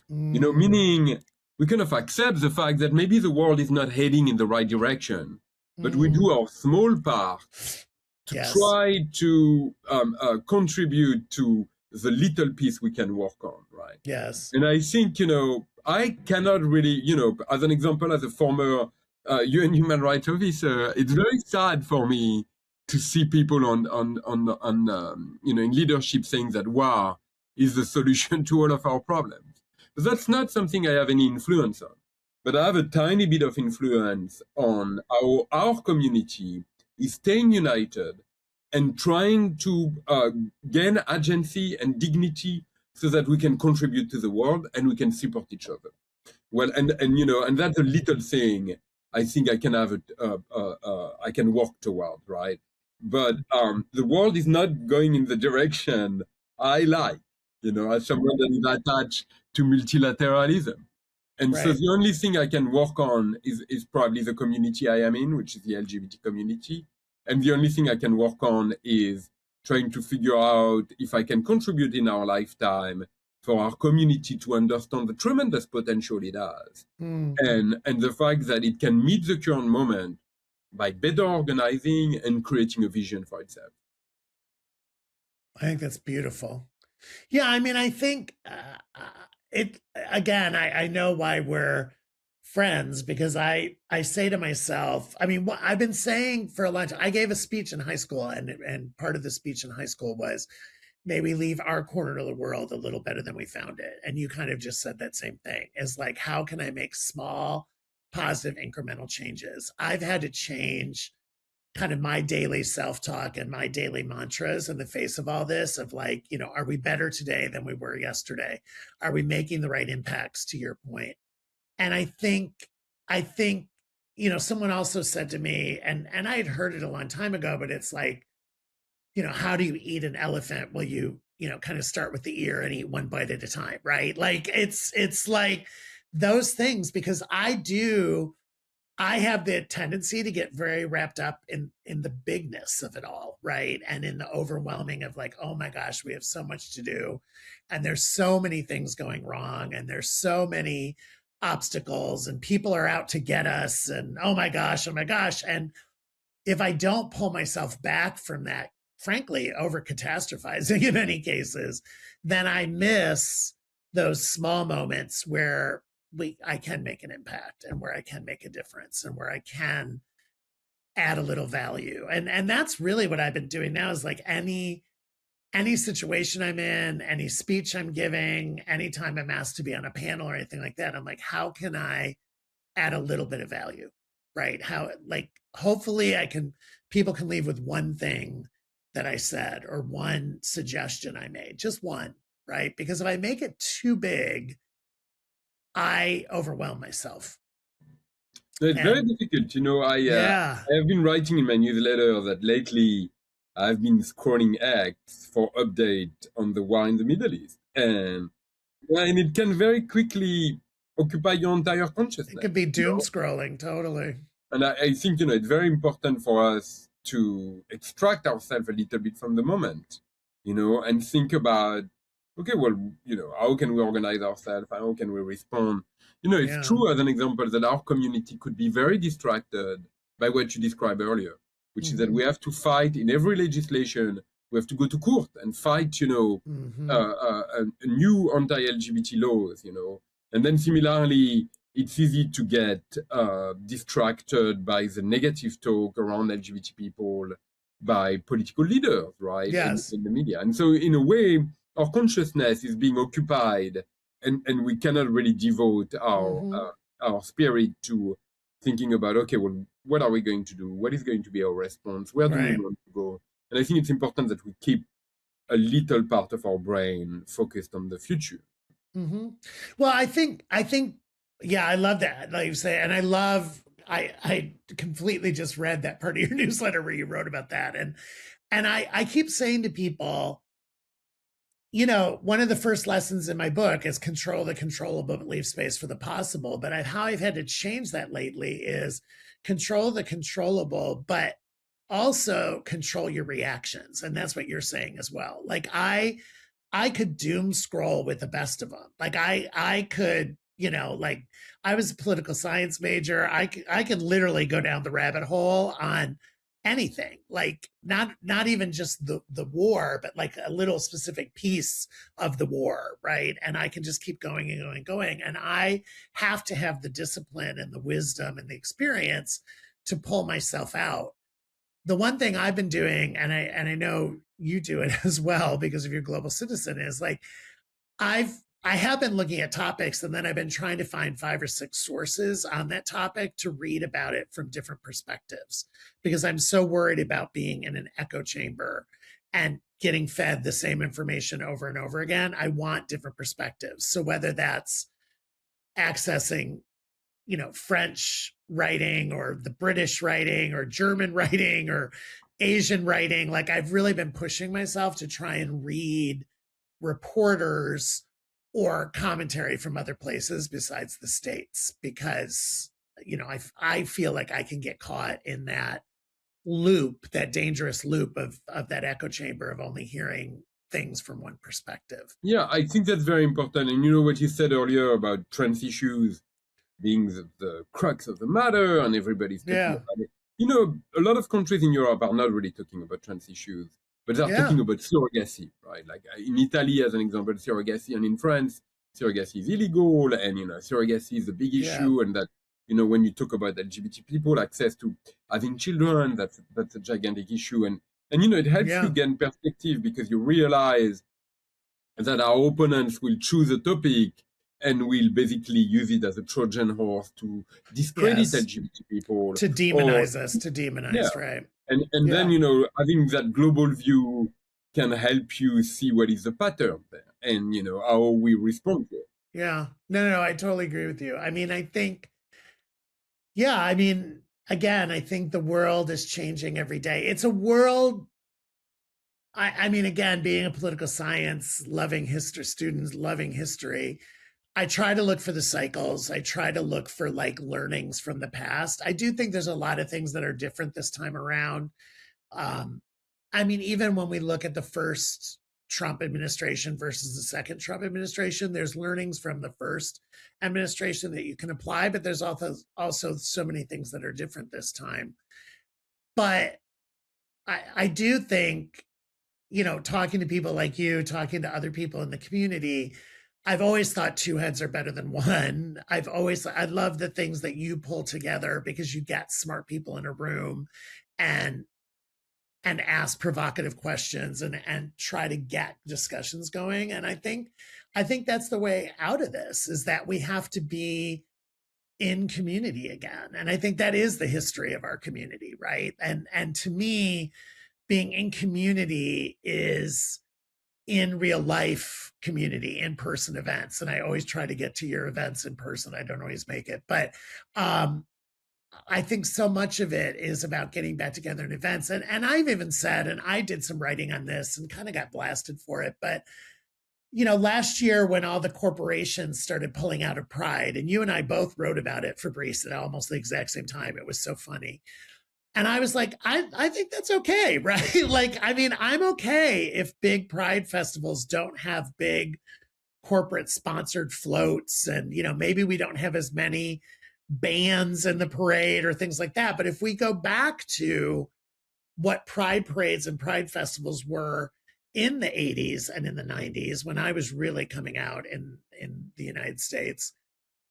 Speaker 1: you know, meaning we kind of accept the fact that maybe the world is not heading in the right direction, but we do our small part to
Speaker 2: Yes.
Speaker 1: try to contribute to the little piece we can work on, right?"
Speaker 2: Yes.
Speaker 1: And I think, you know, I cannot really, you know, as an example, as a former UN human rights officer, it's very sad for me to see people on you know, in leadership saying that war is the solution to all of our problems. But that's not something I have any influence on. But I have a tiny bit of influence on how our community is staying united and trying to gain agency and dignity so that we can contribute to the world and we can support each other. Well, and you know, and that's a little thing I think I can have I can work toward, right? But the world is not going in the direction I like, you know, as someone that is attached to multilateralism. And so
Speaker 2: Right.
Speaker 1: the only thing I can work on is probably the community I am in, which is the LGBT community. And the only thing I can work on is trying to figure out if I can contribute in our lifetime for our community to understand the tremendous potential it has, and the fact that it can meet the current moment by better organizing and creating a vision for itself.
Speaker 2: I think that's beautiful. Yeah, I mean, I think it again. I know why we're friends, because I say to myself, I mean, what I've been saying for a long time. I gave a speech in high school, and part of the speech in high school was, "May we leave our corner of the world a little better than we found it." And you kind of just said that same thing. Is like, how can I make small, positive, incremental changes? I've had to change kind of my daily self-talk and my daily mantras in the face of all this, of like, are we better today than we were yesterday? Are we making the right impacts, to your point? And I think, someone also said to me, and I had heard it a long time ago, but it's like, how do you eat an elephant? Well, kind of start with the ear and eat one bite at a time, right? Like it's like those things, because I have the tendency to get very wrapped up in the bigness of it all, right? And in the overwhelming of like, oh my gosh, we have so much to do. And there's so many things going wrong, and there's so many obstacles, and people are out to get us, and oh my gosh, oh my gosh. And if I don't pull myself back from that, frankly, over catastrophizing in many cases, then I miss those small moments where I can make an impact, and where I can make a difference, and where I can add a little value. And that's really what I've been doing now, is like any situation I'm in, any speech I'm giving, anytime I'm asked to be on a panel or anything like that, I'm like, how can I add a little bit of value, right? How, like, hopefully people can leave with one thing that I said, or one suggestion I made, just one, right? Because if I make it too big, I overwhelm myself.
Speaker 1: It's very difficult. I have been writing in my newsletter that lately I've been scrolling X for update on the war in the Middle East. And it can very quickly occupy your entire consciousness.
Speaker 2: It could be doom scrolling, totally.
Speaker 1: And I think, it's very important for us to extract ourselves a little bit from the moment, and think about, okay, well, how can we organize ourselves? How can we respond? It's true, as an example, that our community could be very distracted by what you described earlier, which is that we have to fight in every legislation. We have to go to court and fight, a new anti-LGBT laws, And then similarly, it's easy to get distracted by the negative talk around LGBT people by political leaders, right?
Speaker 2: Yes.
Speaker 1: In the media. And so in a way, our consciousness is being occupied, and we cannot really devote our spirit to thinking about, okay, well, what are we going to do? What is going to be our response? Where do we want to go? And I think it's important that we keep a little part of our brain focused on the future.
Speaker 2: Well, I think, yeah, I love that, like you say, and I completely just read that part of your newsletter where you wrote about that, and I keep saying to people, one of the first lessons in my book is control the controllable, but leave space for the possible. But how I've had to change that lately is control the controllable, but also control your reactions. And that's what you're saying as well. Like I could doom scroll with the best of them. Like I could, like I was a political science major. I could literally go down the rabbit hole on anything, like not even just the war, but like a little specific piece of the war, right? And I can just keep going and going and going. And I have to have the discipline and the wisdom and the experience to pull myself out. The one thing I've been doing, and I know you do it as well because of your global citizen, is like I have been looking at topics, and then I've been trying to find 5 or 6 sources on that topic to read about it from different perspectives, because I'm so worried about being in an echo chamber and getting fed the same information over and over again. I want different perspectives. So whether that's accessing, French writing, or the British writing, or German writing, or Asian writing, like I've really been pushing myself to try and read reporters or commentary from other places besides the States, because, I feel like I can get caught in that loop, that dangerous loop of that echo chamber of only hearing things from one perspective.
Speaker 1: Yeah, I think that's very important. And what you said earlier about trans issues being the crux of the matter, and everybody's talking about it. A lot of countries in Europe are not really talking about trans issues, but they're talking about surrogacy, right? Like in Italy, as an example, surrogacy, and in France, surrogacy is illegal, and surrogacy is a big issue, and that when you talk about LGBT people, access to having children, that's a gigantic issue, and it helps you gain perspective, because you realize that our opponents will choose a topic and will basically use it as a Trojan horse to discredit LGBT people.
Speaker 2: To demonize us, right?
Speaker 1: And then, having that global view can help you see what is the pattern there and, how we respond to it.
Speaker 2: Yeah. No, I totally agree with you. I mean, I think, yeah, I mean, again, I think the world is changing every day. It's a world. I mean, again, being a political science, loving history, students loving history, I try to look for the cycles. I try to look for like learnings from the past. I do think there's a lot of things that are different this time around. I mean, even when we look at the first Trump administration versus the second Trump administration, there's learnings from the first administration that you can apply, but there's also so many things that are different this time. But I do think, talking to people like you, talking to other people in the community, I've always thought two heads are better than one. I love the things that you pull together because you get smart people in a room and ask provocative questions and try to get discussions going. And I think that's the way out of this, is that we have to be in community again. And I think that is the history of our community, right? And to me, being in community is in real life community, in-person events. And I always try to get to your events in person. I don't always make it, but I think so much of it is about getting back together in events. And I've even said, and I did some writing on this and kind of got blasted for it, but last year when all the corporations started pulling out of Pride, and you and I both wrote about it, Fabrice, at almost the exact same time. It was so funny. And I was like, I think that's okay, right? Like, I mean, I'm okay if big Pride festivals don't have big corporate sponsored floats, and, maybe we don't have as many bands in the parade or things like that. But if we go back to what Pride parades and Pride festivals were in the 80s and in the 90s, when I was really coming out in the United States,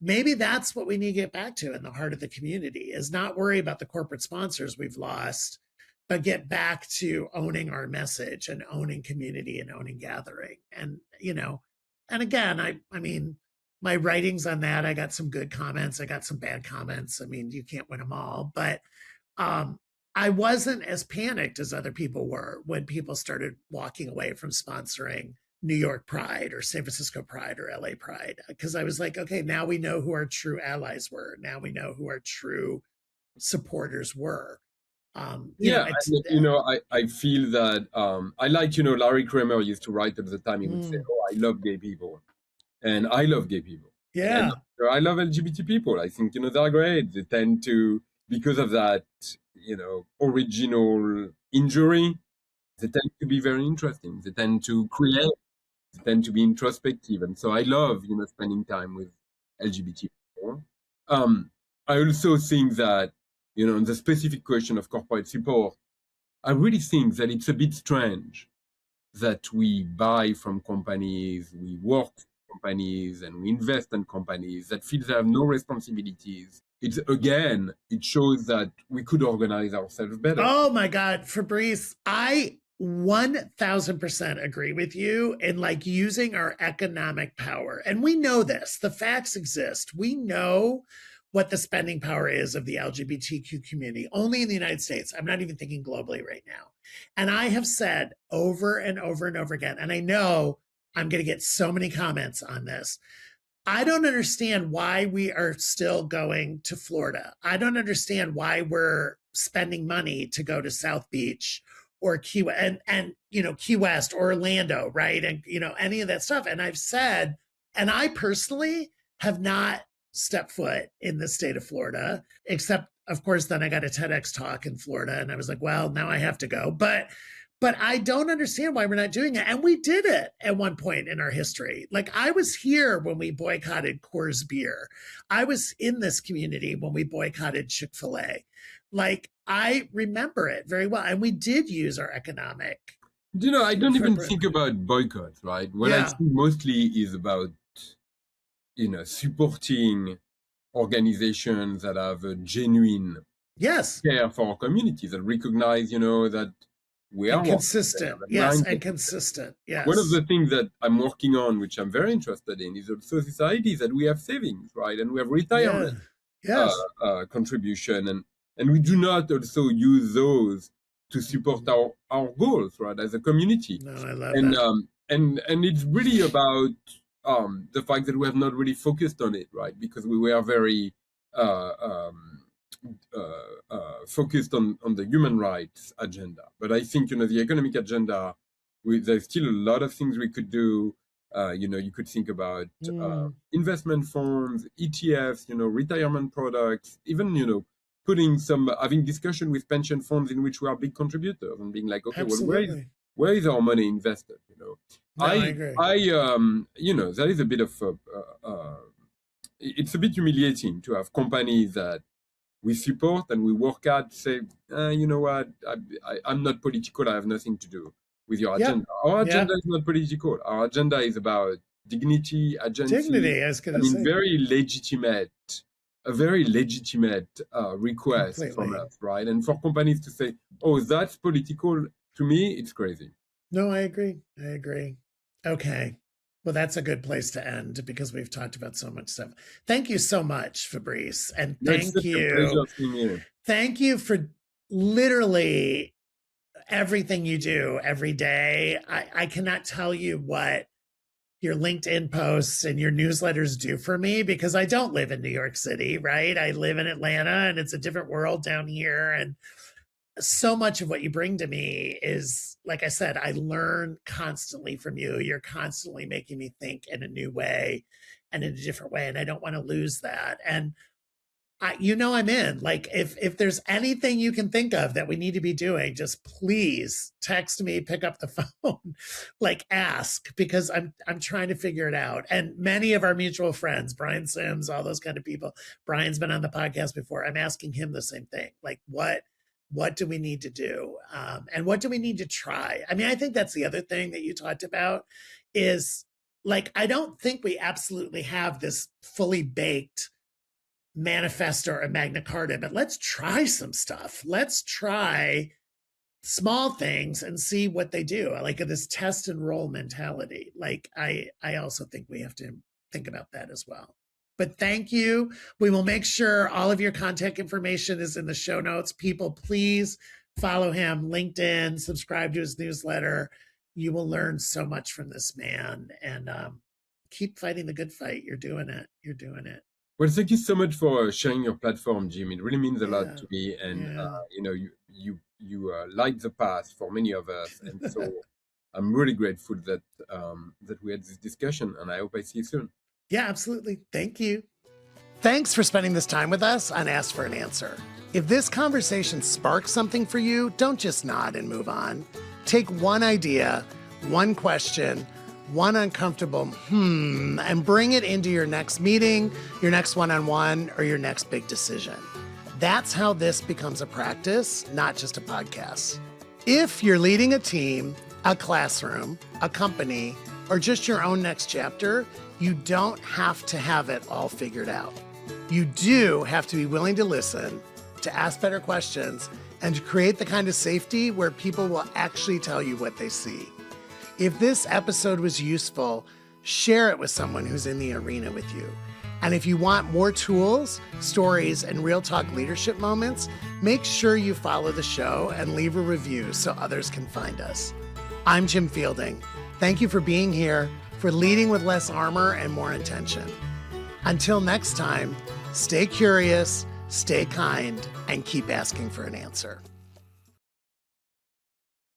Speaker 2: maybe that's what we need to get back to in the heart of the community, is not worry about the corporate sponsors we've lost, but get back to owning our message and owning community and owning gathering. And, and again, I mean, my writings on that, I got some good comments. I got some bad comments. I mean, you can't win them all, but I wasn't as panicked as other people were when people started walking away from sponsoring New York Pride or San Francisco Pride or LA Pride, because I was like, okay, now we know who our true allies were. Now we know who our true supporters were.
Speaker 1: I feel that I like, Larry Kramer used to write at the time, he would say, oh, I love gay people. And I love gay people.
Speaker 2: Yeah.
Speaker 1: And I love LGBT people. I think, they're great. They tend to, because of that, original injury, they tend to be very interesting. They tend to create, they tend to be introspective. And so I love, spending time with LGBT people. I also think that, on the specific question of corporate support, I really think that it's a bit strange that we buy from companies, we work for companies, and we invest in companies that feel they have no responsibilities. It shows that we could organize ourselves better.
Speaker 2: Oh my God, Fabrice, I 1000% agree with you in like using our economic power. And we know this, the facts exist. We know what the spending power is of the LGBTQ community, only in the United States. I'm not even thinking globally right now. And I have said over and over and over again, and I know I'm going to get so many comments on this, I don't understand why we are still going to Florida. I don't understand why we're spending money to go to South Beach or Key West or Orlando, right? And, any of that stuff. And I've said, and I personally have not stepped foot in the state of Florida, except, of course, then I got a TEDx talk in Florida and I was like, well, now I have to go. But I don't understand why we're not doing it. And we did it at one point in our history. Like, I was here when we boycotted Coors Beer. I was in this community when we boycotted Chick-fil-A. Like, I remember it very well. And we did use our economic.
Speaker 1: I don't even think about boycotts, right? What I think mostly is about, supporting organizations that have a genuine care for our communities, that recognize, that we are
Speaker 2: consistent. Yes, and consistent. Yes.
Speaker 1: One of the things that I'm working on, which I'm very interested in, is also societies that we have savings, right? And we have retirement contribution. And we do not also use those to support our goals, right, as a community.
Speaker 2: No, I love
Speaker 1: And
Speaker 2: that.
Speaker 1: And it's really about the fact that we have not really focused on it, right? Because we were very focused on the human rights agenda. But I think, the economic agenda, there's still a lot of things we could do. You could think about investment funds, ETFs, retirement products, even, having discussion with pension funds in which we are big contributors and being like, okay,
Speaker 2: Absolutely.
Speaker 1: well, where is our money invested?
Speaker 2: No, I agree.
Speaker 1: That is a bit of it's a bit humiliating to have companies that we support and we work at say, you know what, I'm not political, I have nothing to do with your agenda. Our agenda is not political. Our agenda is about dignity, agency.
Speaker 2: Dignity, I was going to say.
Speaker 1: A very legitimate request
Speaker 2: Completely.
Speaker 1: from us, right? And for companies to say, oh, that's political, to me, it's crazy.
Speaker 2: No, I agree. Okay. Well, that's a good place to end because we've talked about so much stuff. Thank you so much, Fabrice. And thank you. Thank you for literally everything you do every day. I cannot tell you what your LinkedIn posts and your newsletters do for me because I don't live in New York City, right? I live in Atlanta and it's a different world down here. And so much of what you bring to me is, like I said, I learn constantly from you. You're constantly making me think in a new way and in a different way. And I don't want to lose that. And I'm in. Like, if there's anything you can think of that we need to be doing, just please text me, pick up the phone, like ask, because I'm trying to figure it out. And many of our mutual friends, Brian Sims, all those kind of people, Brian's been on the podcast before. I'm asking him the same thing. Like, what do we need to do? And what do we need to try? I mean, I think that's the other thing that you talked about is, like, I don't think we absolutely have this fully baked manifesto or Magna Carta, but let's try some stuff. Let's try small things and see what they do. I like this test and roll mentality. Like, I also think we have to think about that as well. But thank you. We will make sure all of your contact information is in the show notes. People, please follow him, LinkedIn, subscribe to his newsletter. You will learn so much from this man, and keep fighting the good fight. You're doing it.
Speaker 1: Well, thank you so much for sharing your platform, Jim. It really means a lot to me, and you light the path for many of us, and so I'm really grateful that we had this discussion, and I hope I see you soon.
Speaker 2: Yeah, absolutely. Thank you. Thanks for spending this time with us on Ask for an Answer. If this conversation sparks something for you, don't just nod and move on. Take one idea, one question, one uncomfortable and bring it into your next meeting, your next one-on-one, or your next big decision. That's how this becomes a practice, not just a podcast. If you're leading a team, a classroom, a company, or just your own next chapter, you don't have to have it all figured out. You do have to be willing to listen, to ask better questions, and to create the kind of safety where people will actually tell you what they see. If this episode was useful, share it with someone who's in the arena with you. And if you want more tools, stories, and real talk leadership moments, make sure you follow the show and leave a review so others can find us. I'm Jim Fielding. Thank you for being here, for leading with less armor and more intention. Until next time, stay curious, stay kind, and keep asking for an answer.